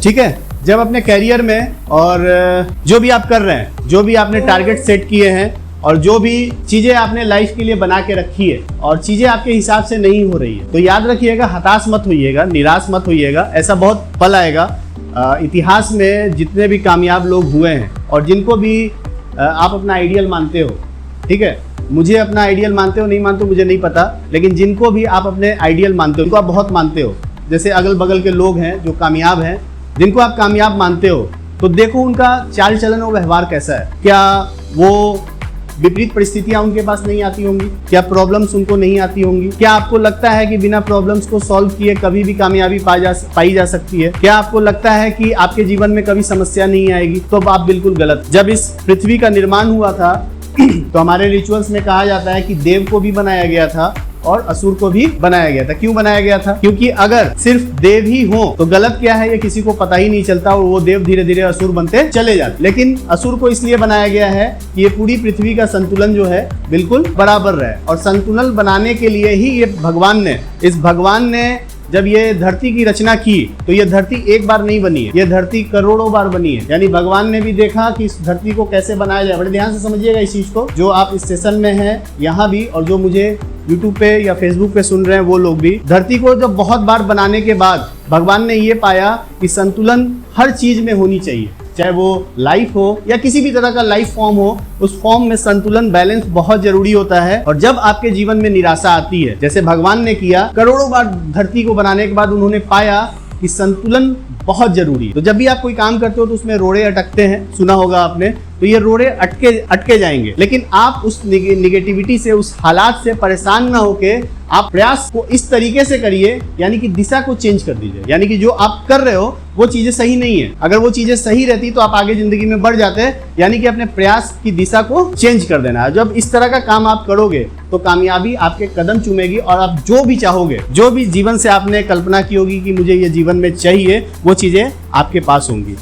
ठीक है। जब अपने करियर में और जो भी आप कर रहे हैं, जो भी आपने टारगेट सेट किए हैं और जो भी चीज़ें आपने लाइफ के लिए बना के रखी है और चीज़ें आपके हिसाब से नहीं हो रही है, तो याद रखिएगा, हताश मत होइएगा, निराश मत होइएगा। ऐसा बहुत पल आएगा इतिहास में जितने भी कामयाब लोग हुए हैं और जिनको भी आप अपना आइडियल मानते हो, ठीक है, मुझे अपना आइडियल मानते हो नहीं मानते हो मुझे नहीं पता, लेकिन जिनको भी आप अपने आइडियल मानते हो, जिनको आप बहुत मानते हो, जैसे अगल बगल के लोग हैं जो कामयाब हैं, जिनको आप कामयाब मानते हो, तो देखो उनका चाल चलन और व्यवहार कैसा है। क्या वो विपरीत परिस्थितियां उनके पास नहीं आती होंगी? क्या प्रॉब्लम्स उनको नहीं आती होंगी? क्या आपको लगता है कि बिना प्रॉब्लम्स को सॉल्व किए कभी भी कामयाबी पाई जा सकती है? क्या आपको लगता है कि आपके जीवन में कभी समस्या नहीं आएगी? तो आप बिल्कुल गलत। जब इस पृथ्वी का निर्माण हुआ था तो हमारे रिचुअल्स में कहा जाता है कि देव को भी बनाया गया था और असुर को भी बनाया गया था। क्यों बनाया गया था? क्योंकि अगर सिर्फ देव ही हो तो गलत क्या है ये किसी को पता ही नहीं चलता और वो देव धीरे धीरे असुर बनते चले जाते। लेकिन असुर को इसलिए बनाया गया है कि ये पूरी पृथ्वी का संतुलन जो है बिल्कुल बराबर रहे, और संतुलन बनाने के लिए ही ये भगवान ने जब ये धरती की रचना की तो ये धरती एक बार नहीं बनी है, ये धरती करोड़ों बार बनी है। यानी भगवान ने भी देखा कि इस धरती को कैसे बनाया जाए। बड़े ध्यान से समझिएगा इस चीज को, जो आप इस सेशन में हैं यहाँ भी और जो मुझे यूट्यूब पे या फेसबुक पे सुन रहे हैं वो लोग भी, धरती को जब बहुत बार बनाने के बाद भगवान ने ये पाया कि संतुलन हर चीज में होनी चाहिए, चाहे वो लाइफ हो या किसी भी तरह का लाइफ फॉर्म हो, उस फॉर्म में संतुलन, बैलेंस बहुत जरूरी होता है। और जब आपके जीवन में निराशा आती है, जैसे भगवान ने किया, करोड़ों बार धरती को बनाने के बाद उन्होंने पाया कि संतुलन बहुत जरूरी है। तो जब भी आप कोई काम करते हो तो उसमें रोड़े अटकते हैं, सुना होगा आपने, तो ये रोड़े अटके जाएंगे। लेकिन आप उस निगेटिविटी से, उस हालात से परेशान ना होके आप प्रयास को इस तरीके से करिए, यानी कि दिशा को चेंज कर दीजिए। यानी कि जो आप कर रहे हो वो चीजें सही नहीं है, अगर वो चीजें सही रहती तो आप आगे जिंदगी में बढ़ जाते हैं। यानी कि अपने प्रयास की दिशा को चेंज कर देना है। जब इस तरह का काम आप करोगे तो कामयाबी आपके कदम चूमेगी और आप जो भी चाहोगे, जो भी जीवन से आपने कल्पना की होगी कि मुझे ये जीवन में चाहिए, वो चीजें आपके पास होंगी।